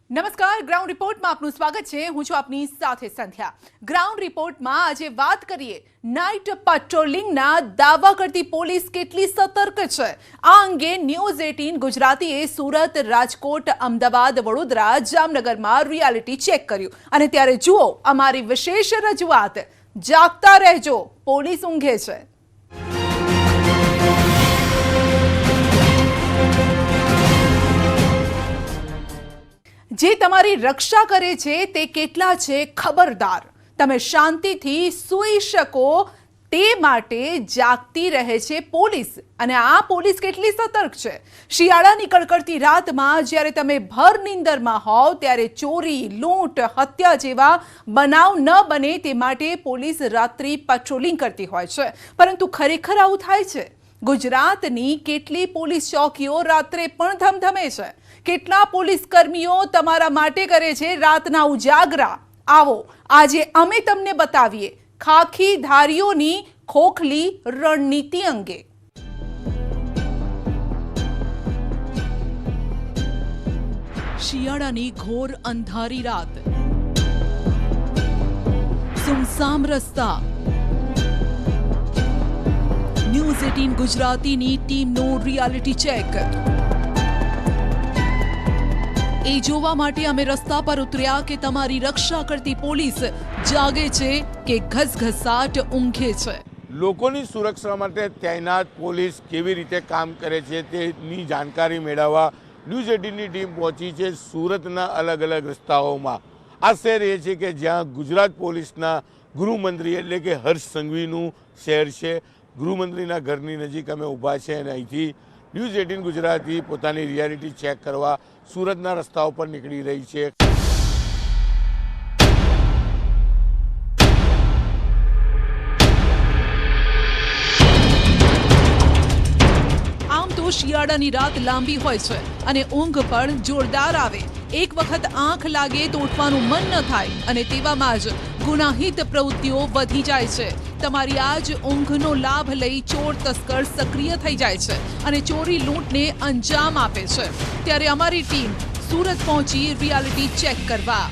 નમસ્કાર, ગ્રાઉન્ડ રિપોર્ટમાં આપનું સ્વાગત છે। હું છું આપની સાથે સંધ્યા। ગ્રાઉન્ડ રિપોર્ટમાં આજે વાત કરીએ નાઇટ પેટ્રોલિંગના દાવા કરતી પોલીસ કેટલી સતર્ક છે। આ અંગે ન્યૂઝ 18 ગુજરાતીએ સુરત, રાજકોટ, અમદાવાદ, વડોદરા, જામનગરમાં રિયાલિટી ચેક કર્યું અને ત્યારે જુઓ અમારી વિશેષ રજૂઆત। જાગતા રહેજો, પોલીસ ઊંઘે છે। જે તમારી રક્ષા કરે છે તે કેટલા છે ખબરદાર। તમે શાંતિથી સૂઈ શકો તે માટે જાગતી રહે છે પોલીસ। અને આ પોલીસ કેટલી સતર્ક છે। શિયાળાની કડકડતી રાતમાં જ્યારે તમે ભર નીંદરમાં હોવ ત્યારે ચોરી, લૂંટ, હત્યા જેવા બનાવ ન બને તે માટે પોલીસ રાત્રિ પેટ્રોલિંગ કરતી હોય છે। પરંતુ ખરેખર આવું થાય છે? ગુજરાતની કેટલી પોલીસ ચોકીઓ રાત્રે પણ ધમધમે છે? કેટલા પોલીસ કર્મીઓ તમારા માટે કરે છે રાતના ઉજાગરા? આવો આજે અમે તમને બતાવીએ ખાખી ધારીઓની ખોખલી રણનીતિ અંગે। શિયાળાની ઘોર અંધારી રાત, સુમસામ રસ્તા, ન્યૂઝ 18 ગુજરાતીની ટીમનું રિયાલિટી ચેક। એ જોવા માટે અમે રસ્તા પર ઉતર્યા કે તમારી રક્ષા કરતી પોલીસ જાગે છે કે ઘસઘસાટ ઊંઘે છે। લોકોની સુરક્ષા માટે તૈનાત પોલીસ કેવી રીતે કામ કરે છે તેની જાણકારી મેળવવા ન્યૂઝ 18ની ટીમ પહોંચી છે સુરતના અલગ અલગ રસ્તાઓમાં। આ શહેર એ છે કે જ્યાં ગુજરાત પોલીસના ગૃહમંત્રી એટલે કે હર્ષ સંઘવીનું શહેર છે। ગૃહમંત્રીના ઘરની નજીક અમે ઊભા છે અને અહીંથી ન્યૂઝ 18 ગુજરાતી પોતાની રિયાલિટી ચેક કરવા સુરતના રસ્તાઓ પર નીકળી રહી છે। આમ તો શિયાળાની રાત લાંબી હોય છે અને ઊંઘ પણ જોરદાર આવે। એક વખત આંખ લાગે તો ઉઠવાનું મન ન થાય અને તેવામાં જ ગુનાહિત પ્રવૃત્તિઓ વધી જાય છે। તમારી આ જ ઊંઘનો લાભ લઈ ચોર તસ્કર સક્રિય થઈ જાય છે અને ચોરી લૂંટને અંજામ આપે છે। ત્યારે અમારી ટીમ સુરત પહોંચી રિયાલિટી ચેક કરવા।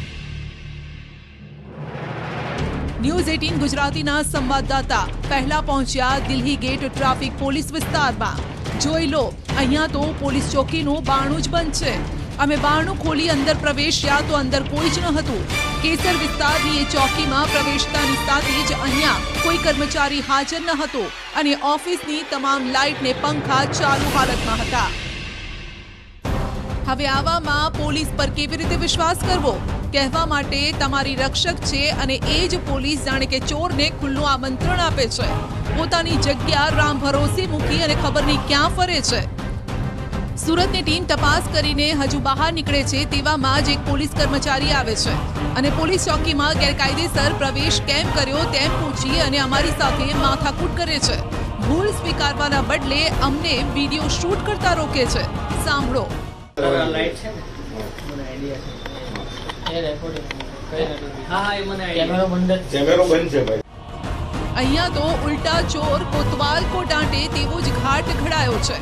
ન્યૂઝ 18 ગુજરાતીના સંવાદદાતા પહેલા પહોંચ્યા દિલ્હી ગેટ ટ્રાફિક પોલીસ વિસ્તારમાં। જોઈ લો, અહીંયા તો પોલીસ ચોકીનું બારણું જ બંધ છે। અમે બારણું ખોલી અંદર પ્રવેશ્યા તો અંદર કોઈ જ ન હતું। કેસર વિસ્તારની એ ચોકીમાં પ્રવેશતાની સાથે જ અહીંયા કોઈ કર્મચારી હાજર ન હતો અને ઓફિસની તમામ લાઇટ ને પંખા ચાલુ હાલતમાં હતા। હવે આવામાં પોલીસ પર કેવી રીતે વિશ્વાસ કરવો? કહેવા માટે તમારી રક્ષક છે અને એ જ પોલીસ જાણે કે ચોરને ખુલ્લું આમંત્રણ આપે છે। પોતાની જગ્યા રામ ભરોસે મૂકી અને ખબર નહીં ક્યાં ફરે છે। સુરતની ટીમ તપાસ કરીને હજુ બહાર નીકળે છે તેવામાં જ એક પોલીસ કર્મચારી આવે છે અને પોલીસ ચોકીમાં ગેરકાયદેસર પ્રવેશ કેમ કર્યો તેમ પૂછી અને અમારી સાથે માથાકૂટ કરે છે। ભૂલ સ્વીકારવાના બદલે અમને વિડીયો શૂટ કરતા રોકે છે। સાંભળો। અહીંયા તો ઉલટા ચોર કોતવાલ કો ડાંટે તેવો જ ઘાટ ઘડાયો છે।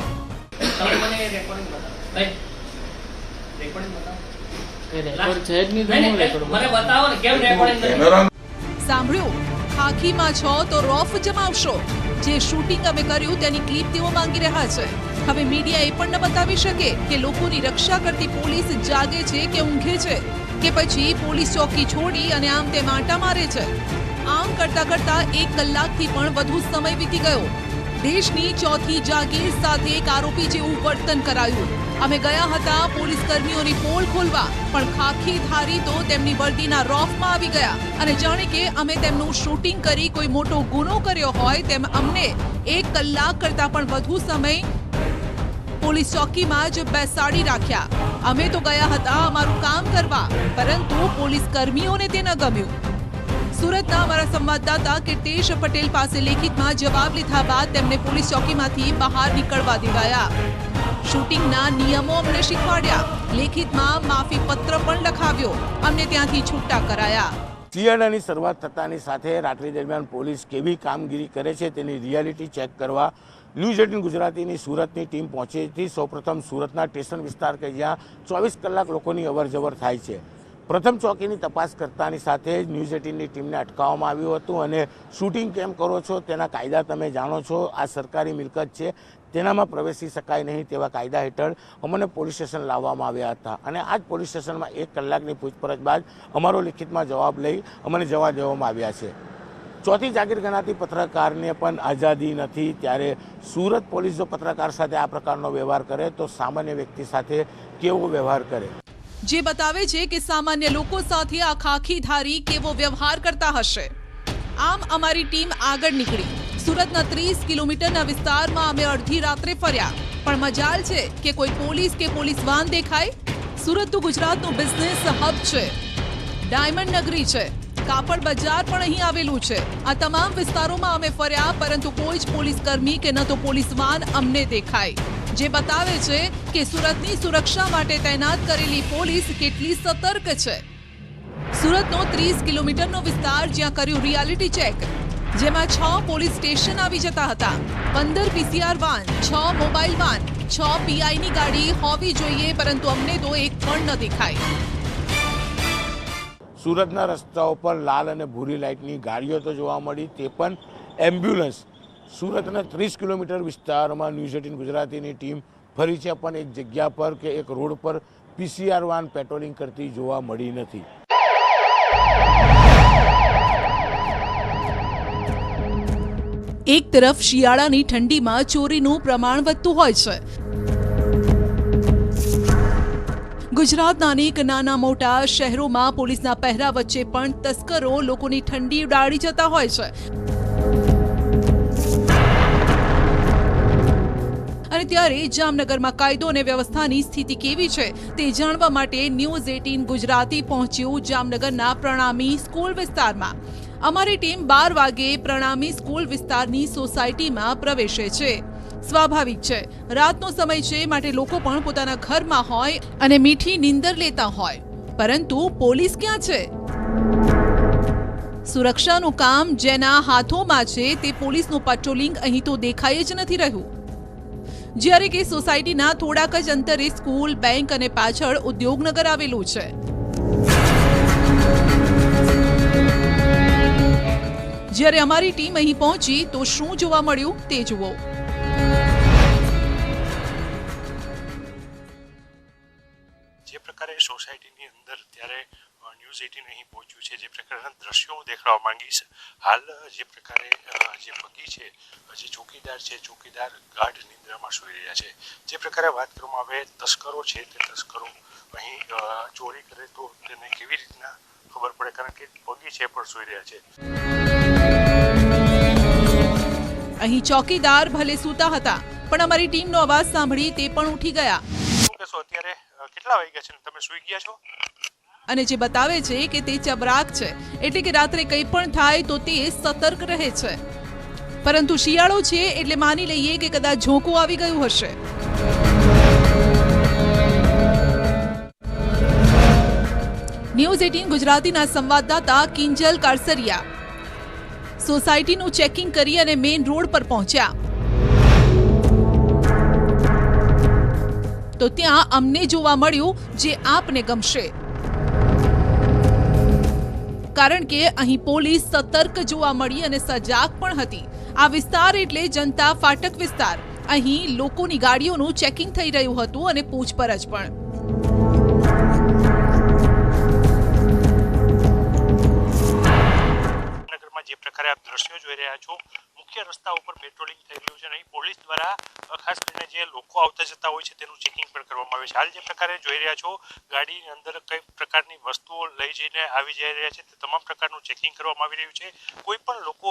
સાંભળ્યું? ખાખીમાં છો તો રોફ જમાવશો। જે શૂટિંગ અમે કર્યું તેની ક્લિપ તેઓ માંગી રહ્યા છે। હવે મીડિયા એ પણ ન બતાવી શકે કે લોકોની રક્ષા કરતી પોલીસ જાગે છે કે ઊંઘે છે કે પછી પોલીસ ચોકી છોડી અને આમ તેમ આંટા મારે છે। આમ કરતા કરતા 1 કલાકથી પણ વધુ સમય વીતી ગયો। દેશની ચોથી જાગીર સાથે એક આરોપી જેવું વર્તન કરાયું। અમે ગયા હતા પોલીસ કર્મીઓની પોલ ખોલવા, પણ ખાખી ધારી તો તેમની વર્દીના રોફમાં આવી ગયા અને જાણે કે અમે તેમનું શૂટિંગ કરી કોઈ મોટો ગુનો કર્યો હોય તેમ અમને 1 કલાક કરતા પણ વધુ સમય પોલીસ ચોકીમાં જ બેસાડી રાખ્યા। અમે તો ગયા હતા અમારું કામ કરવા, પરંતુ પોલીસ કર્મીઓને તે ન ગમ્યું। સુરતના અમારા સંવાદદાતા કીર્તેશ પટેલ પાસે લેખિતમાં જવાબ લીધા બાદ તેમને પોલીસ ચોકીમાંથી બહાર નીકળવા દેવાયા। શૂટિંગના નિયમો અમને શીખવાડ્યા, લેખિતમાં માફી પત્ર પણ લખાવ્યો, અમને ત્યાંથી છૂટા કરાયા। શિયાળાની શરૂઆત થતાની સાથે રાત્રિ દરમિયાન પોલીસ કેવી કામગીરી કરે છે તેની રિયાલિટી ચેક કરવા ન્યૂઝ 18 ગુજરાતીની સુરતની ટીમ પહોંચી હતી સૌપ્રથમ સુરતના સ્ટેશન વિસ્તાર કે જ્યાં 24 કલાક લોકોની અવરજવર થાય છે. પ્રથમ ચોકીની તપાસ કરતાની સાથે જ ન્યૂઝ 18ની ટીમને અટકાવવામાં આવ્યું હતું અને શૂટિંગ કેમ કરો છો તેના કાયદા તમે જાણો છો, આ સરકારી મિલકત છે, તેનામાં પ્રવેશી શકાય નહીં તેવા કાયદા હેઠળ અમને પોલીસ સ્ટેશન લાવવામાં આવ્યા હતા અને આ જ પોલીસ સ્ટેશનમાં 1 કલાકની પૂછપરછ બાદ અમારો લિખિતમાં જવાબ લઈ અમને જવા દેવામાં આવ્યા છે. ચોથી જાગીર ગણાતી પત્રકારને પણ આઝાદી નથી, ત્યારે સુરત પોલીસ જો પત્રકાર સાથે આ પ્રકારનો વ્યવહાર કરે તો સામાન્ય વ્યક્તિ સાથે કેવો વ્યવહાર કરે, જે બતાવે છે કે સામાન્ય લોકો સાથે આ ખાખીધારી કેવો વ્યવહાર કરતા હશે. આમ અમારી ટીમ આગળ નીકળી. સુરતના 30 કિલોમીટરના વિસ્તારમાં અમે અડધી રાત્રે ફર્યા, પણ મજાલ છે કે કોઈ પોલીસ કે પોલીસ વાન દેખાય. સુરત તો ગુજરાતનું બિઝનેસ હબ છે, ડાયમંડ નગરી છે, કાપડ બજાર પણ અહીં આવેલું છે. આ તમામ વિસ્તારોમાં અમે ફર્યા, પરંતુ કોઈ જ પોલીસ કર્મી કે ન તો પોલીસ વાન અમને દેખાય, જે બતાવે છે કે સુરતની સુરક્ષા માટે તૈનાત કરેલી પોલીસ કેટલી સતર્ક છે. સુરતનો 30 કિલોમીટરનો વિસ્તાર જ્યાં કર્યું રિયાલિટી ચેક, જેમાં 6 પોલીસ સ્ટેશન આવી જતા હતા, 15 પીસીઆર વાન, 6 મોબાઈલ વાન, 6 પીઆઈની ગાડી હોવી જોઈએ, પરંતુ અમને તો એક પણ ન દેખાય. સુરતના રસ્તાઓ પર લાલ અને ભૂરી લાઇટની ગાડીઓ તો જોવા મળી, તે પણ એમ્બ્યુલન્સ. સુરતના 30 કિલોમીટર વિસ્તારમાં ન્યૂઝ 18 ગુજરાતીની ટીમ ફરી છે, પણ એક જગ્યા પર કે એક રોડ પર પીસીઆર વાન પેટ્રોલિંગ કરતી જોવા મળી નથી. એક તરફ શિયાળાની ઠંડીમાં ચોરીનું પ્રમાણ વધતું હોય છે. ગુજરાતના અનેક નાના મોટા શહેરોમાં પોલીસના પહેરા વચ્ચે પણ તસ્કરો લોકોની ઠંડી ઉડાડી જતા હોય છે. અને ત્યારે જામનગરમાં કાયદો અને વ્યવસ્થાની સ્થિતિ કેવી છે તે જાણવા માટે ન્યૂઝ 18 ગુજરાતી પહોંચ્યું જામનગરના પ્રણામી સ્કૂલ વિસ્તારમાં. અમારી ટીમ 12 વાગે પ્રણામી સ્કૂલ વિસ્તારની સોસાયટીમાં પ્રવેશે છે. સ્વાભાવિક છે, રાતનો સમય છે, માટે લોકો પણ પોતાના ઘરમાં હોય અને મીઠી નીંદર લેતા હોય, પરંતુ પોલીસ ક્યાં છે? સુરક્ષાનું કામ જેના હાથોમાં છે તે પોલીસનું પેટ્રોલિંગ અહીં તો દેખાઈ જ નથી રહ્યું. જ્યારે કે સોસાયટીના થોડાક જ અંતરે સ્કૂલ, બેંક અને પાછળ ઉદ્યોગનગર આવેલું છે. જ્યારે અમારી ટીમ અહીં પહોંચી તો શું જોવા મળ્યું તે જુઓ. જે પ્રકારે સોસાયટીની અંદર ત્યારે ન્યૂઝ 18 અહીં પહોંચ્યું છે, જે પ્રકારના દ્રશ્યો હું દેખાડવા માંગીશ. હાલ જે પ્રકારે જે પગી છે, જે ચોકીદાર છે, ચોકીદાર ગાઢ નિંદ્રામાં સૂઈ રહ્યા છે. જે પ્રકારે વાત કરવામાં આવે તસ્કરો છે, તે તસ્કરો અહીં ચોરી કરે તો તેને કેવી રીતના ખબર પડે, કારણ કે પગી છે પણ સૂઈ રહ્યા છે. અહીં ચોકીદાર ભલે સૂતા હતા, પણ અમારી ટીમનો અવાજ સાંભળી તે પણ ઉઠી ગયા. શું કહેશો, અત્યારે કેટલા વાગ્યા છે, તમે સૂઈ ગયા છો? અને જે બતાવે છે કે તે ચબરાક છે, એટલે કે રાત્રે કંઈ પણ થાય તો તે સતર્ક રહે છે. પરંતુ શિયાળો છે એટલે માની લઈએ કે કદાચ ઝોકું આવી ગયું હશે. ન્યૂઝ 18 ગુજરાતીના સંવાદદાતા કિંજલ કારસરિયા સોસાયટીનું ચેકિંગ કરી અને મેઇન રોડ પર પહોંચ્યા તો ત્યાં અમને જોવા મળ્યું જે આપને ગમશે, કારણ કે અહીં પોલીસ સતર્ક જોવા મળી અને સજાગ પણ હતી. આ વિસ્તાર એટલે જનતા ફાટક વિસ્તાર. અહીં લોકોની ગાડીઓનું ચેકિંગ થઈ રહ્યું હતું અને પૂછપરછ પણ. જે પ્રકારે આપ દ્રશ્યો જોઈ રહ્યા છો, મુખ્ય રસ્તા ઉપર પેટ્રોલિંગ થઈ રહ્યું છે. અહીં પોલીસ દ્વારા ખાસ કરીને જે લોકો આવતા જતા હોય છે તેનું ચેકિંગ પણ કરવામાં આવે છે. હાલ જે પ્રકારે જોઈ રહ્યા છો, ગાડીની અંદર કઈ પ્રકારની વસ્તુઓ લઈ જઈને આવી જઈ રહ્યા છે તે તમામ પ્રકારનું ચેકિંગ કરવામાં આવી રહ્યું છે. કોઈ પણ લોકો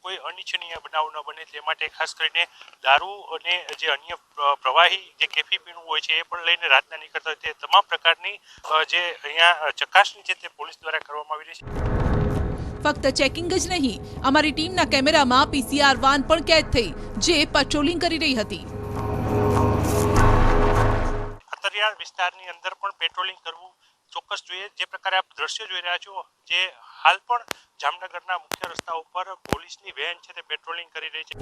કોઈ અનિચ્છનીય બનાવ ન બને તે માટે ખાસ કરીને દારૂ અને જે અન્ય પ્રવાહી જે કેફી પીણું હોય છે એ પણ લઈને રાતના નીકળતા હોય તે તમામ પ્રકારની જે અહીંયા ચકાસણી છે તે પોલીસ દ્વારા કરવામાં આવી રહી છે. ફક્ત ચેકિંગ જ નહીં, અમારી ટીમના કેમેરામાં પીસીઆર વાન પણ કેદ થઈ, જે પેટ્રોલિંગ કરી રહી હતી. ખતરિયાળ વિસ્તારની અંદર પણ પેટ્રોલિંગ કરવું ચોક્કસ જોઈએ. જે પ્રકારે આપ દ્રશ્યો જોઈ રહ્યા છો, જે હાલ પણ જામનગરના મુખ્ય રસ્તા ઉપર પોલીસની વેન છે તે પેટ્રોલિંગ કરી રહી છે.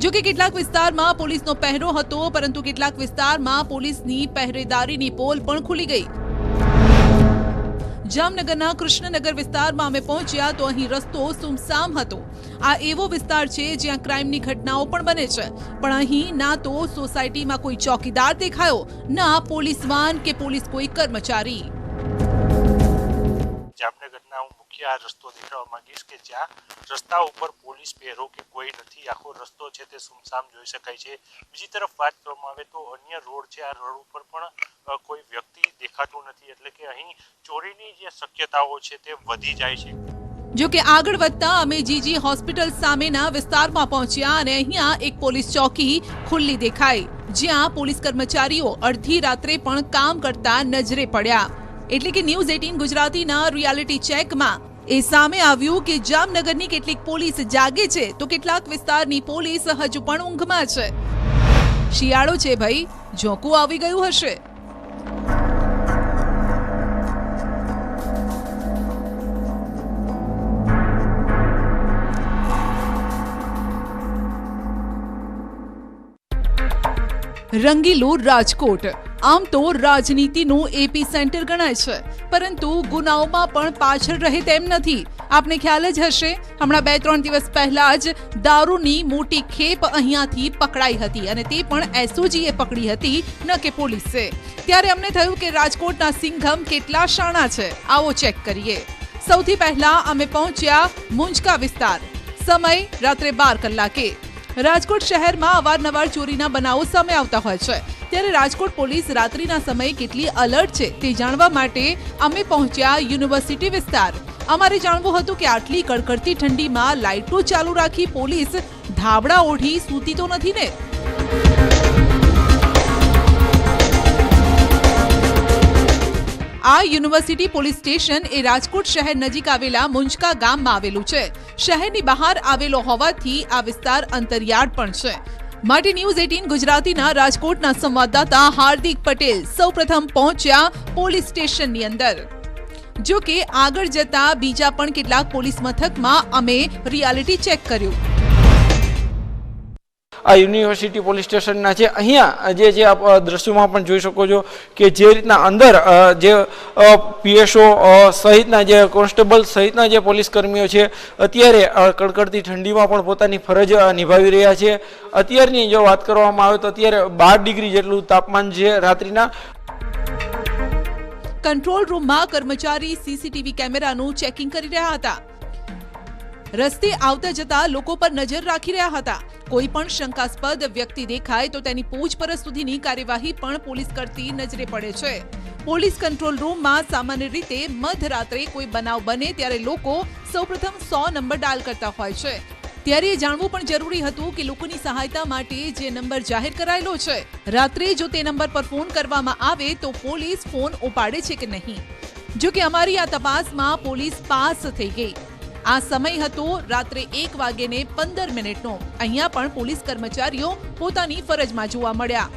જો કે કેટલાક વિસ્તારમાં પોલીસનો પહેરો હતો, પરંતુ કેટલાક વિસ્તારમાં પોલીસની પહેરેદારીની પોલ પણ ખુલી ગઈ. જામનગરના કૃષ્ણનગર વિસ્તારમાં અમે પહોંચ્યા તો અહીં રસ્તો સુમસામ હતો. આ એવો વિસ્તાર છે જ્યાં ક્રાઇમની ઘટનાઓ પણ બને છે, પણ અહીં ના તો સોસાયટીમાં કોઈ ચોકીદાર દેખાયો, ના પોલીસ વાન કે પોલીસ કોઈ કર્મચારી. જામનગરના હું મુખ્ય આ રસ્તો દેખાડવા માંગીશ કે જ્યાં રસ્તા ઉપર પોલીસ પહેરો કે કોઈ નથી, આખો રસ્તો છે તે સુમસામ જોઈ શકાય છે. બીજી તરફ વાત કરવામાં આવે તો અન્ય રોડ છે, આ રોડ ઉપર પણ કોઈ વ્યક્તિ દેખાતું નથી, એટલે કે અહીં ચોરીની જે શક્યતાઓ છે તે વધી જાય છે. જો કે આગળ વધતા અમે જીજી હોસ્પિટલ સામેના વિસ્તારમાં પહોંચ્યા અને અહીંયા એક પોલીસ ચોકી ખુલ્લી દેખાઈ, જ્યાં પોલીસ કર્મચારીઓ અડધી રાત્રે પણ કામ કરતા નજરે પડ્યા. એટલે કે ન્યૂઝ 18 ગુજરાતીના રિયાલિટી ચેકમાં એ સામે આવ્યું કે જામનગરની કેટલીક પોલીસ જાગે છે તો કેટલાક વિસ્તારની પોલીસ હજુ પણ ઊંઘમાં છે. શિયાળો છે ભાઈ, ઝોકું આવી ગયું હશે. રંગીલું રાજકોટ આમ તો રાજનીતિનું એપી સેન્ટર ગણાય છે, પરંતુ ગુનાઓમાં પણ પાછળ રહે તેમ નથી. આપને ખ્યાલ જ હશે, હમણાં 2-3 દિવસ પહેલા જ દારૂની મોટી ખેપ અહીંયાથી પકડાઈ હતી અને તે પણ એસઓજીએ પકડી હતી, ન કે પોલીસે. ત્યારે અમને થયું કે રાજકોટના સિંઘમ કેટલા શાણા છે, આવો ચેક કરીએ. સૌથી પહેલા અમે પહોંચ્યા મુંજકા વિસ્તાર. સમય રાત્રે 12 કલાકે. રાજકોટ શહેરમાં અવારનવાર ચોરીના બનાવો સામે આવતા હોય છે, ત્યારે રાજકોટ પોલીસ રાત્રિના સમયે કેટલી અલર્ટ છે તે જાણવા માટે અમે પહોંચ્યા યુનિવર્સિટી વિસ્તાર. અમારે જાણવું હતું કે આટલી કડકડતી ઠંડીમાં લાઇટો ચાલુ રાખી પોલીસ ધાબળા ઓઢી સૂતી તો નથી ને? આ યુનિવર્સિટી પોલીસ સ્ટેશન એ રાજકોટ શહેર નજીક આવેલા મુંજકા ગામમાં આવેલું છે. શહેરની બહાર આવેલો હોવાથી આ વિસ્તાર અંતરિયાળ પણ છે. માટે ન્યૂઝ 18 ગુજરાતીના રાજકોટના સંવાદદાતા હાર્દિક પટેલ સૌપ્રથમ પહોંચ્યા પોલીસ સ્ટેશનની અંદર. જો કે આગળ જતા બીજા પણ કેટલાક પોલીસ મથકમાં અમે રિયાલિટી ચેક કર્યું. આ યુનિવર્સિટી પોલીસ સ્ટેશનના છે. અહીંયા જે આપ દ્રશ્યોમાં પણ જોઈ શકો છો કે જે રીતના અંદર જે પીએસઓ સહિતના જે કોન્સ્ટેબલ સહિતના જે પોલીસ કર્મીઓ છે અત્યારે કડકડતી ઠંડીમાં પણ પોતાની ફરજ નિભાવી રહ્યા છે. અત્યારની જો વાત કરવામાં આવે તો અત્યારે 12 ડિગ્રી જેટલું તાપમાન છે રાત્રિના. કંટ્રોલ રૂમમાં કર્મચારી સીસીટીવી કેમેરાનું ચેકિંગ કરી રહ્યા હતા. રસ્તે આવતા જતા લોકો પર નજર રાખી રહ્યા હતા. કોઈ પણ શંકાસ્પદ વ્યક્તિ દેખાય તો તેની પૂછપરછ સુધીની કાર્યવાહી પણ પોલીસ કરતી નજરે પડે છે. પોલીસ કંટ્રોલ રૂમમાં સામાન્ય રીતે મધરાત્રે કોઈ બનાવ બને ત્યારે લોકો સૌપ્રથમ 100 નંબર ડાયલ કરતા હોય છે. ત્યારે એ જાણવું પણ જરૂરી હતું કે લોકોની સહાયતા માટે જે નંબર જાહેર કરાયેલો છે, રાત્રે જો તે નંબર પર ફોન કરવામાં આવે તો પોલીસ ફોન ઉપાડે છે કે નહીં. જો કે અમારી આ તપાસમાં પોલીસ પાસ થઈ ગઈ. આ સમય હતો રાત્રે 1:15 અહીંયા પણ પોલીસ કર્મચારીઓ પોતાની ફરજમાં જોવા મળ્યા.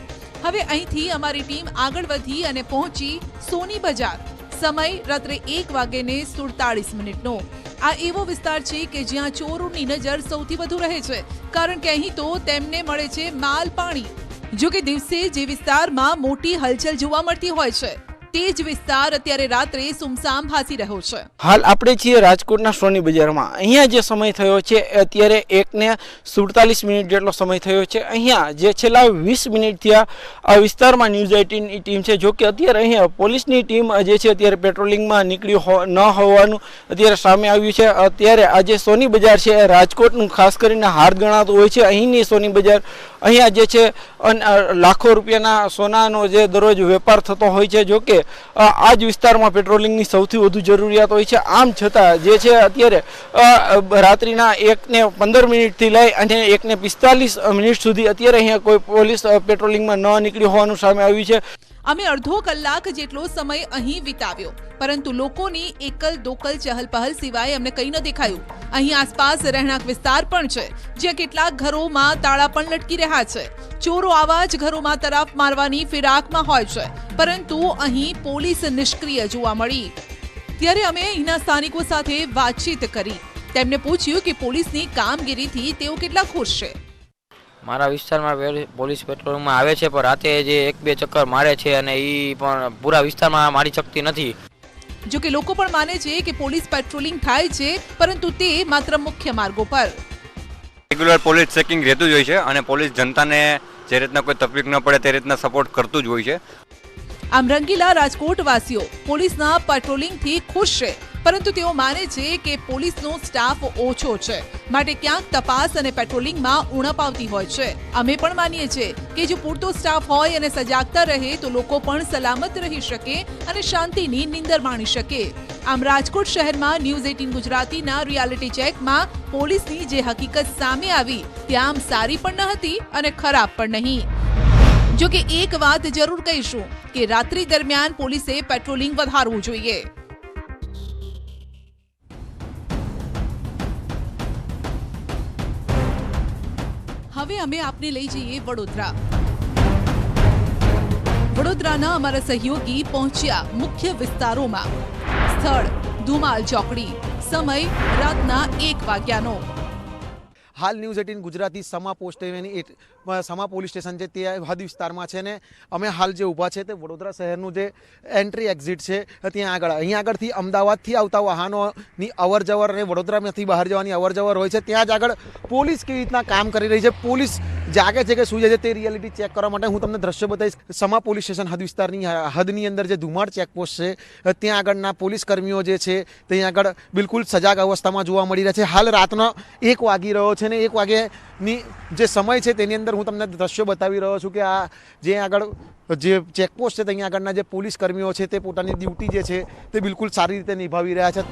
હવે અહીંથી અમારી ટીમ આગળ વધી અને પહોંચી સોની બજાર. સમય રાત્રે 1:47. આ એવો વિસ્તાર છે કે જ્યાં ચોરોની નજર સૌથી વધુ રહે છે, કારણ કે અહીં તો તેમને મળે છે માલ પાણી. જો કે દિવસે જે વિસ્તારમાં મોટી હલચલ જોવા મળતી હોય છે તે જ વિસ્તાર અત્યારે રાત્રે સુમસામ ભાસી રહ્યો છે. હાલ આપણે છીએ રાજકોટના સોની બજારમાં. અહીંયા જે સમય થયો છે અત્યારે 1:47 જેટલો સમય થયો છે. અહીંયા જે છેલ્લા 20 મિનિટથી આ વિસ્તારમાં ન્યૂઝ 18ની ટીમ છે. જો કે અત્યારે અહીંયા પોલીસની ટીમ જે છે અત્યારે પેટ્રોલિંગમાં નીકળી ન હોવાનું અત્યારે સામે આવ્યું છે. અત્યારે આ જે સોની બજાર છે એ રાજકોટનું ખાસ કરીને હાર્દ ગણાતું હોય છે. અહીંની સોની બજાર, અહીંયા જે છે લાખો રૂપિયાના સોનાનો જે દરરોજ વેપાર થતો હોય છે. જો કે આ જ વિસ્તારમાં પેટ્રોલિંગની સૌથી વધુ જરૂરિયાત હોય છે. આમ છતાં જે છે અત્યારે રાત્રિના 1:15 થી લઈ અને 1:45 સુધી અત્યારે અહીંયા કોઈ પોલીસ પેટ્રોલિંગમાં ન નીકળી હોવાનું સામે આવ્યું છે. અમે અડધો કલાક જેટલો સમય અહીં વિતાવ્યો, પરંતુ લોકોની એકલ દોકલ ચહલપહલ સિવાય અમને કંઈ ન દેખાયું. અહીં આસપાસ રહેણાંક વિસ્તાર પણ છે, જ્યાં કેટલાક ઘરોમાં તાળા પણ લટકી રહ્યા છે. ચોરો આવા જ ઘરોમાં તરફ મારવાની ફિરાકમાં હોય છે, પરંતુ અહીં પોલીસ નિષ્ક્રિય જોવા મળી. ત્યારે અમે અહીંના સ્થાનિકો સાથે વાતચીત કરી. તેમને પૂછ્યું કે પોલીસની કામગીરીથી તેઓ કેટલા ખુશ છે. મારા વિસ્તારમાં પોલીસ પેટ્રોલિંગમાં આવે છે, પણ રાતે જે 1-2 ચક્કર મારે છે અને એ પણ પૂરા વિસ્તારમાં મારી શકતી નથી. જો કે લોકો પણ માને છે કે પોલીસ પેટ્રોલિંગ થાય છે, પરંતુ તે માત્ર મુખ્ય માર્ગો પર. રેગ્યુલર પોલીસ ચેકિંગ રહેતું જ હોય છે અને પોલીસ જનતાને જે રીતના કોઈ તકલીફ ન પડે તે રીતના સપોર્ટ કરતું જ હોય છે. આમ રંગીલા રાજકોટ વાસીઓ પોલીસના પેટ્રોલિંગથી ખુશ છે, પરંતુ તેઓ માને છે કે પોલીસનો સ્ટાફ ઓછો છે, માટે ક્યાંક તપાસ અને પેટ્રોલિંગમાં ઉણપ આવતી હોય છે. અમે પણ માનીએ છીએ કે જો પૂરતો સ્ટાફ હોય અને સજાગતા રહે તો લોકો પણ સલામત રહી શકે અને શાંતિની નીંદર માણી શકે. આમ રાજકોટ શહેરમાં ન્યૂઝ 18 ગુજરાતીના રિયાલિટી ચેકમાં પોલીસની જે હકીકત સામે આવી તે આમ સારી પણ ન હતી અને ખરાબ પણ નહીં. જો કે એક વાત જરૂર કહીશું કે રાત્રિ દરમિયાન પોલીસે પેટ્રોલિંગ વધારવું જોઈએ. હવે અમે આપને લઈ જઈએ વડોદરા. વડોદરાના અમારા સહયોગી પહોંચ્યા મુખ્ય વિસ્તારોમાં. સ્થળ ધુમાલ ચોકડી, સમય રાતના 1 વાગ્યાનો. હાલ ન્યૂઝ 18 ગુજરાતી સમા પોસ્ટ સમા પોલીસ સ્ટેશન છે તે હદ વિસ્તારમાં છે ને અમે હાલ જે ઊભા છે તે વડોદરા શહેરનું જે એન્ટ્રી એક્ઝિટ છે ત્યાં આગળ અહીંયા આગળથી અમદાવાદથી આવતા વાહનોની અવરજવર અને વડોદરામાંથી બહાર જવાની અવરજવર હોય છે. ત્યાં જ આગળ પોલીસ કેવી રીતના કામ કરી રહી છે, પોલીસ જાગે છે કે સૂઈ જાય છે તે રિયાલિટી ચેક કરવા માટે હું તમને દ્રશ્ય બતાવીશ. સમા પોલીસ સ્ટેશન હદ વિસ્તારની હદની અંદર જે ધુમાડ ચેકપોસ્ટ છે ત્યાં આગળના પોલીસ કર્મીઓ જે છે ત્યાં આગળ બિલકુલ સજાગ અવસ્થામાં જોવા મળી રહ્યા છે. હાલ રાતનો 1 વાગી રહ્યો છે ને 1 વાગ્યાની જે સમય છે તેની અંદર હું તમને દ્રશ્યો બતાવી રહ્યો છું કે આ જે આગળ જે ચેકપોસ્ટ છે ત્યાં આગળના જે પોલીસ કર્મીઓ છે તે પોતાની ડ્યુટી જે છે તે બિલકુલ સારી રીતે નિભાવી રહ્યા છે.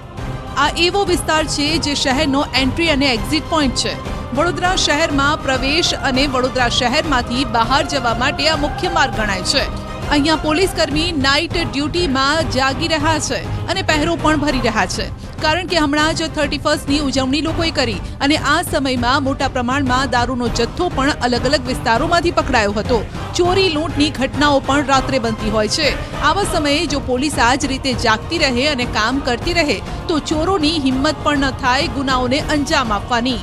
આ એવો વિસ્તાર છે જે શહેરનો એન્ટ્રી અને એક્ઝિટ પોઈન્ટ છે. વડોદરા શહેરમાં પ્રવેશ અને વડોદરા શહેરમાંથી બહાર જવા માટે આ મુખ્ય માર્ગ ગણાય છે. અહીંયા પોલીસ કર્મી નાઇટ ડ્યુટીમાં જાગી રહ્યા છે અને પહેરો પણ ભરી રહ્યા છે, કારણ કે હમણાં જ 31ની ઉજવણી લોકોએ કરી અને આ સમયમાં મોટા પ્રમાણમાં દારૂનો જથ્થો પણ અલગ અલગ વિસ્તારોમાંથી પકડાયો હતો. ચોરી લૂંટની ઘટનાઓ પણ રાત્રે બનતી હોય છે. આવા સમયે જો પોલીસ આ જ રીતે જાગતી રહે અને કામ કરતી રહે તો ચોરોની હિંમત પણ ન થાય ગુનાઓને અંજામ આપવાની.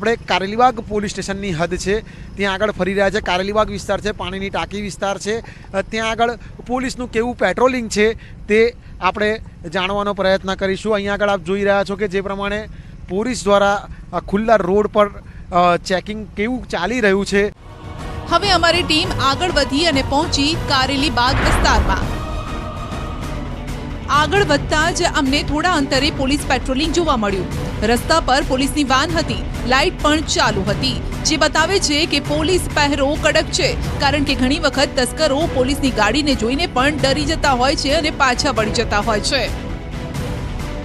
આપણે કારેલીબાગ પોલીસ સ્ટેશનની હદ છે ત્યાં આગળ ફરી રહ્યા છે. કારેલીબાગ વિસ્તાર છે, પાણીની ટાંકી વિસ્તાર છે, ત્યાં આગળ પોલીસનું કેવું પેટ્રોલિંગ છે તે આપણે જાણવાનો પ્રયત્ન કરીશું. અહીંયા આગળ આપ જોઈ રહ્યા છો કે જે પ્રમાણે પોલીસ દ્વારા ખુલ્લા રોડ પર ચેકિંગ કેવું ચાલી રહ્યું છે. હવે અમારી ટીમ આગળ વધી અને પહોંચી કારેલીબાગ વિસ્તારમાં. આગળ વધતા જ અમને થોડા અંતરે પોલીસ પેટ્રોલિંગ જોવા મળ્યું. રસ્તા પર પોલીસની વાન હતી, લાઇટ પણ ચાલુ હતી, જે બતાવે છે કે પોલીસ પહેરો કડક છે, કારણ કે ઘણી વખત તસ્કરો પોલીસની ગાડીને જોઈને પણ ડરી જતા હોય છે અને પાછા વળી જતા હોય છે.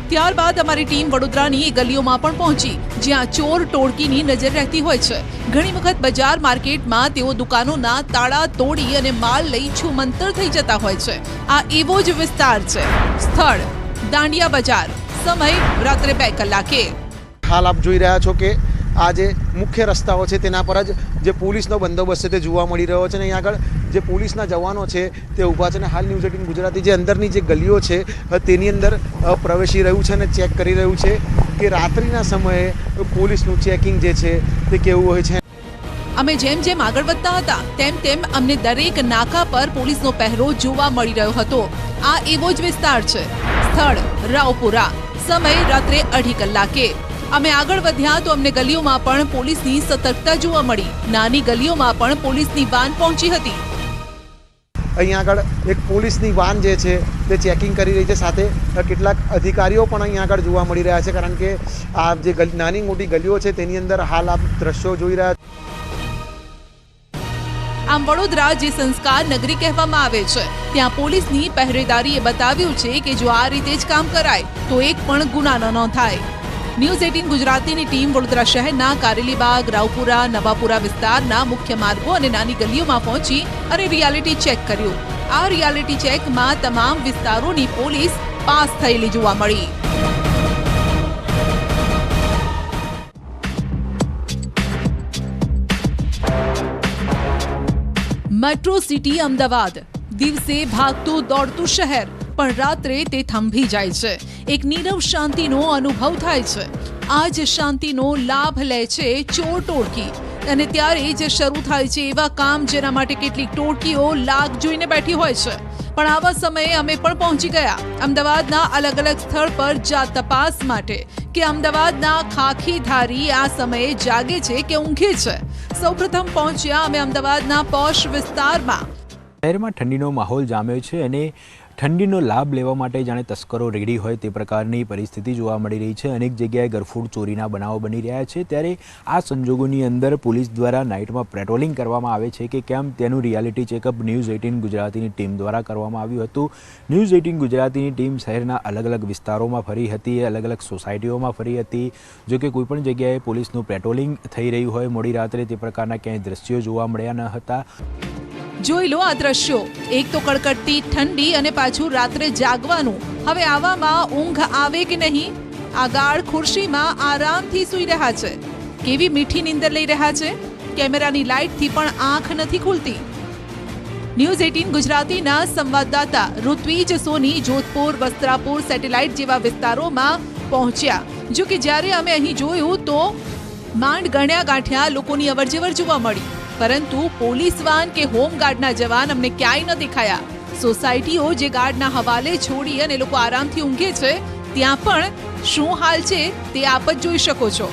ત્યારબાદ અમારી ટીમ વડોદરાની ગલીઓમાં પણ પહોંચી, જ્યાં ચોર ટોળકીની નજર રહેતી હોય છે. ઘણી વખત બજાર માર્કેટમાં તેઓ દુકાનોના તાળા તોડી અને માલ લઈ છુમંતર થઈ જતા હોય છે. આ એવો જ વિસ્તાર છે. સ્થળ દાંડિયા બજાર, સમય રાત્રે 2 કલાકે. હાલ આપ જોઈ રહ્યા છો કે આ જે મુખ્ય રસ્તાઓ છે તેના પર જ જે પોલીસનો બંદોબસ્ત છે તે જોવા મળી રહ્યો છે. ને અહીંયા આગળ જે પોલીસના જવાનો છે તે ઊભા છે. ને હાલ ન્યૂઝ 18 ગુજરાતી જે અંદરની જે ગલીઓ છે તેની અંદર પ્રવેશી રહ્યું છે અને ચેક કરી રહ્યું છે કે રાત્રિના સમયે પોલીસનું ચેકિંગ જે છે તે કેવું હોય છે. અમે જેમ જેમ આગળ વધતા હતા તેમ તેમ અમને દરેક નાકા પર પોલીસનો પહેરો જોવા મળી રહ્યો હતો. આ એવો જ વિસ્તાર છે. સ્થળ રાવપુરા, સમય રાત્રે 2:30 કલાકે. અમે આગળ વધ્યા તો અમને ગલીઓમાં પણ પોલીસની સતર્કતા જોવા મળી. નાની ગલીઓમાં પણ પોલીસની વાન પહોંચી હતી. અહીંયા આગળ એક પોલીસની વાન જે છે તે ચેકિંગ કરી રહી છે. સાથે કેટલાક અધિકારીઓ પણ અહીંયા આગળ જોવા મળી રહ્યા છે, કારણ કે આ જે નાની મોટી ગલીઓ છે તેની અંદર હાલ આપ દ્રશ્યો જોઈ રહ્યા છો. આમ વડોદરા જે સંસ્કાર નગરી કહેવામાં આવે છે, ત્યાં પોલીસની પહેરેદારીએ બતાવ્યું છે કે જો આ રીતે જ કામ કરાય તો એક પણ ગુના ન થાય. ન્યૂઝ 18 ગુજરાતીની ટીમ વડોદરા શહેરના કારેલીબાગ, રાવપુરા, નવાપુરા વિસ્તારના મુખ્ય માર્ગો અને નાની ગલીઓમાં પહોંચી અને રિયાલિટી ચેક કર્યું. આ રિયાલિટી ચેકમાં તમામ વિસ્તારોની પોલીસ પાસ થયેલી જોવા મળી. મેટ્રો સિટી અમદાવાદ દિવસે ભાગતું દોડતું શહેર, પણ રાત્રે તે થંભી જાય છે. એક નીરવ શાંતિનો અનુભવ થાય છે. આ જ શાંતિનો લાભ લે છે ચોર ટોળકી. અને ત્યારે જ શરૂ થાય છે એવા કામ જેના માટે કેટલીક ટોળકીઓ લાગ જોઈને બેઠી હોય છે. પણ આવા સમયે અમે પણ પહોંચી ગયા અમદાવાદના અલગ અલગ સ્થળ પર જાત તપાસ માટે કે અમદાવાદના ખાખીધારી આ સમયે જાગે છે કે ઊંઘે છે. સૌપ્રથમ પહોંચ્યા અમે અમદાવાદના પોશ વિસ્તારમાં. શહેરમાં ઠંડીનો માહોલ જામ્યો છે અને ઠંડીનો લાભ લેવા માટે જાણે તસ્કરો રેડી હોય તે પ્રકારની પરિસ્થિતિ જોવા મળી રહી છે. અનેક જગ્યાએ ગરફૂડ ચોરીના બનાવો બની રહ્યા છે. ત્યારે આ સંજોગોની અંદર પોલીસ દ્વારા નાઇટમાં પેટ્રોલિંગ કરવામાં આવે છે કે કેમ તેનું રિયાલિટી ચેકઅપ ન્યૂઝ 18 ગુજરાતીની ટીમ દ્વારા કરવામાં આવ્યું હતું. ન્યૂઝ 18 ગુજરાતીની ટીમ શહેરના અલગ અલગ વિસ્તારોમાં ફરી હતી, અલગ અલગ સોસાયટીઓમાં ફરી હતી. જો કે કોઈપણ જગ્યાએ પોલીસનું પેટ્રોલિંગ થઈ રહ્યું હોય મોડી રાત્રે તે પ્રકારના ક્યાંય દ્રશ્યો જોવા મળ્યા ન હતા. જોઈ લો આ દ્રશ્યો. એક તો કડકડતી ઠંડી અને પાછું રાત્રે જાગવાનું. હવે આવામાં ઊંઘ આવે કે નહીં? આ ગાઢ ખુરશીમાં આરામથી સૂઈ રહ્યા છે. કેવી મીઠી નીંદર લઈ રહ્યા છે. કેમેરાની લાઇટથી પણ આંખ નથી ખુલતી. ન્યૂઝ 18 ગુજરાતીના સંવાદદાતા ઋત્વિજ સોની જોધપુર, વસ્ત્રાપુર, સેટેલાઇટ જેવા વિસ્તારોમાં પહોંચ્યા. જો કે જ્યારે અમે અહીં જોયું તો માંડ ગણ્યા ગાંઠ્યા લોકોની અવરજવર જોવા મળી, પરંતુ પોલીસ વાન કે હોમગાર્ડના જવાન અમને ક્યાંય ન દેખાયા. સોસાયટીઓ જે ગાર્ડના હવાલે છોડી અને લોકો આરામથી ઊંઘે છે, ત્યાં પણ શું હાલ છે તે આપ જ જોઈ શકો છો.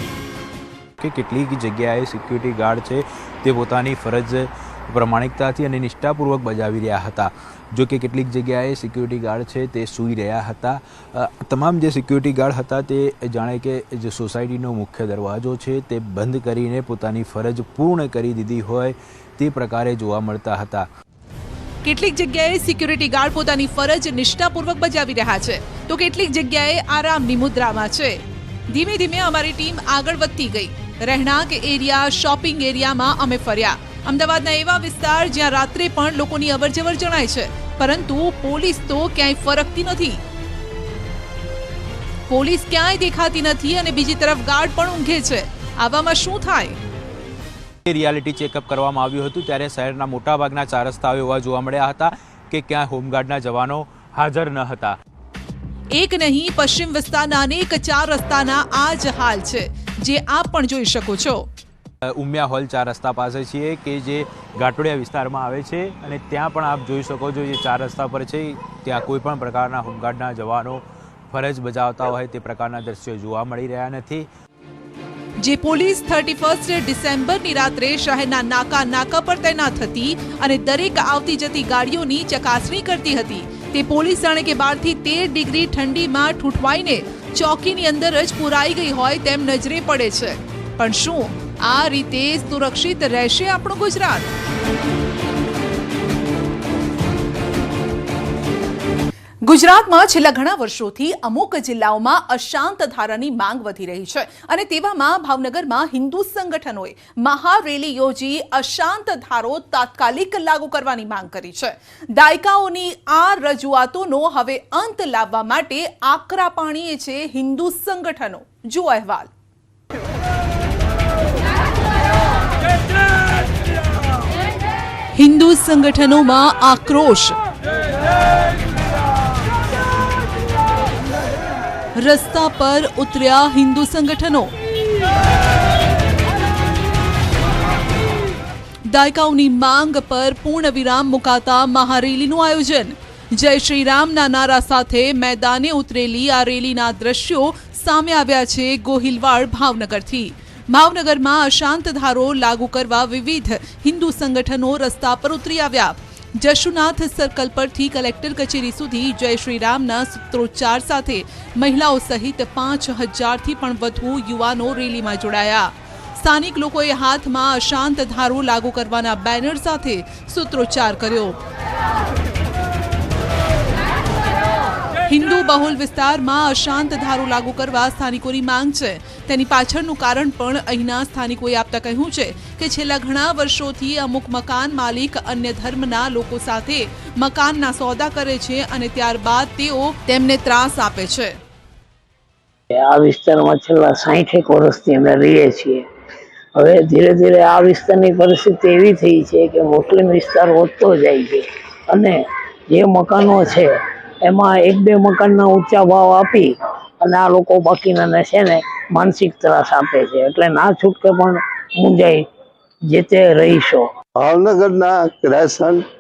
કે કેટલીક જગ્યાએ સિક્યુરિટી ગાર્ડ છે તે પોતાની ફરજ પ્રમાણિકતાથી અને નિષ્ઠાપૂર્વક બજાવી રહ્યા હતા. જો કે કેટલીક જગ્યાએ સિક્યુરિટી ગાર્ડ છે તે સૂઈ રહ્યા હતા. તમામ જે સિક્યુરિટી ગાર્ડ હતા તે જાણે કે જે સોસાયટીનો મુખ્ય દરવાજો છે તે બંધ કરીને પોતાની ફરજ પૂર્ણ કરી દીધી હોય તે પ્રકારે જોવા મળતા હતા. કેટલીક જગ્યાએ સિક્યુરિટી ગાર્ડ પોતાની ફરજ નિષ્ઠાપૂર્વક બજાવી રહ્યા છે, તો કેટલીક જગ્યાએ આરામની મુદ્રામાં છે. ધીમે ધીમે અમારી ટીમ આગળ વધતી ગઈ. રહેણાંક એરિયા, શોપિંગ એરિયામાં અમે ફર્યા. અમદાવાદના એવા વિસ્તાર જ્યાં રાત્રે પણ લોકોની અવરજવર જણાય છે, પરંતુ પોલીસ તો ક્યાંય ફરકતી નથી. પોલીસ ક્યાંય દેખાતી નથી અને બીજી તરફ ગાર્ડ પણ ઊંઘે છે. આવામાં શું થાય? રિયાલિટી ચેકઅપ કરવામાં આવ્યું હતું ત્યારે શહેરના મોટાભાગના 4 રસ્તાઓ એવા જોવા મળ્યા હતા કે ક્યાં હોમગાર્ડના જવાનો હાજર ન હતા. એક નહીં, પશ્ચિમ વિસ્તારના અનેક 4 રસ્તાના આ જ હાલ છે, જે આપ પણ જોઈ શકો છો. ઉમિયા હોલ 4 રસ્તા પાસે છીએ કે જે ઘાટોડિયા વિસ્તારમાં આવે છે અને ત્યાં પણ આપ જોઈ શકો છો જે 4 રસ્તા પર છે ત્યાં કોઈ પણ પ્રકારના હોમગાર્ડના જવાનો ફરજ બજાવતા હોય તે પ્રકારના દ્રશ્યો જોવા મળી રહ્યા નથી. જે પોલીસ 31 ડિસેમ્બરની રાત્રે શહેરના નાકા પર તૈનાત હતી અને દરેક આવતી જતી ગાડીઓની ચકાસણી કરતી હતી, તે પોલીસ જાણે કે 12 થી 13 ડિગ્રી ઠંડીમાં ઠૂંઠવાઈને ચોકીની અંદર જ પુરાઈ ગઈ હોય તેમ નજરે પડે છે. પણ શું આ રીતે સુરક્ષિત રહેશે આપણું ગુજરાત? ગુજરાતમાં છેલ્લા ઘણા વર્ષોથી અમુક જિલ્લાઓમાં અશાંત ધારાની માંગ વધી રહી છે અને તેવામાં ભાવનગરમાં હિન્દુ સંગઠનોએ મહારેલી યોજી અશાંત ધારો તાત્કાલિક લાગુ કરવાની માંગ કરી છે. દાયકાઓની આ રજૂઆતોનો હવે અંત લાવવા માટે આકરા પાણીએ છે હિન્દુ સંગઠનો. જુઓ અહેવાલ. હિન્દુ સંગઠનોમાં આક્રોશ. રસ્તા પર ઉતર્યા હિન્દુ સંગઠનો. દાયકાઓની માંગ પર પૂર્ણ વિરામ મુકાતા મહારેલીનું આયોજન. જય શ્રી રામના નારા સાથે મેદાને ઉતરેલી આ રેલીના દ્રશ્યો સામે આવ્યા છે ગોહિલવાડ, ભાવનગરથી. ભાવનગરમાં અશાંત ધારો લાગુ કરવા વિવિધ હિન્દુ સંગઠનો રસ્તા પર ઉતરી આવ્યા. જશુનાથ સર્કલ પરથી કલેક્ટર કચેરી સુધી જય શ્રી રામના સૂત્રોચ્ચાર સાથે મહિલાઓ સહિત 5000થી પણ વધુ યુવાનો રેલીમાં જોડાયા. સ્થાનિક લોકોએ હાથમાં અશાંત ધારો લાગુ કરવાના બેનર સાથે સૂત્રોચ્ચાર કર્યો. હિન્દુ બહુલ વિસ્તારમાં અશાંત ધારો લાગુ કરવા સ્થાનિકોની માંગ છે. તેની પાછળનું કારણ પણ અહીંના સ્થાનિકોએ આપતા કહ્યું છે કે છેલ્લા ઘણા વર્ષોથી અમુક મકાન માલિક અન્ય ધર્મના લોકો સાથે મકાનના સોદા કરે છે અને ત્યારબાદ તેઓ તેમને ત્રાસ આપે છે. આ વિસ્તારમાં છેલ્લા 60 વર્ષથી અમે રહીએ છીએ. હવે ધીરે ધીરે આ વિસ્તારની પરિસ્થિતિ એવી થઈ છે કે મુસ્લિમ વિસ્તાર વધતો જાય છે અને જે મકાનો છે એમાં 1-2 મકાનના ઊંચા ભાવ આપી અને આ લોકો બાકીનાને છે ને માનસિક ત્રાસ આપે છે. એટલે ના છૂટકે પણ મુંજાઈ જે તે રહીશો. ભાવનગરના ક્રેસન્ટ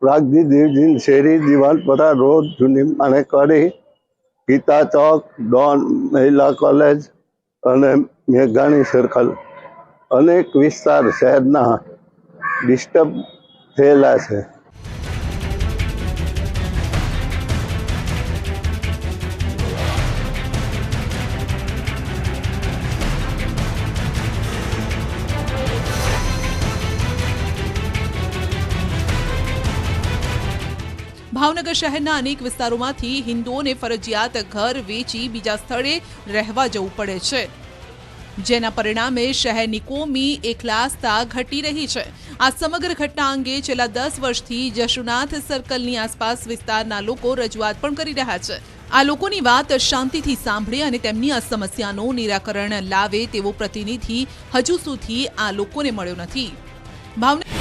પ્રાગજી દેવજીન શેરી દિવાલપરા રોડ જૂની માણેકવાડી ગીતા ચોક ડોન મહિલા કોલેજ અને મેઘાણી સર્કલ અનેક વિસ્તાર શહેરના ડિસ્ટર્બ થયેલા છે. ભાવનગર શહેરના અનેક વિસ્તારોમાંથી હિન્દુઓને ફરજિયાત ઘર વેચી બીજા સ્થળે રહેવા જવું પડે છે, જેના પરિણામે શહેરની કોમી એકલાસતા ઘટી રહી છે. આ સમગ્ર ઘટના અંગે છેલ્લા 10 વર્ષથી જશુનાથ સર્કલની આસપાસ વિસ્તારના લોકો રજૂઆત પણ કરી રહ્યા છે. આ લોકોની વાત શાંતિથી સાંભળે અને તેમની આ સમસ્યાનું નિરાકરણ લાવે તેવો પ્રતિનિધિ હજુ સુધી આ લોકોને મળ્યો નથી. ભાવનગર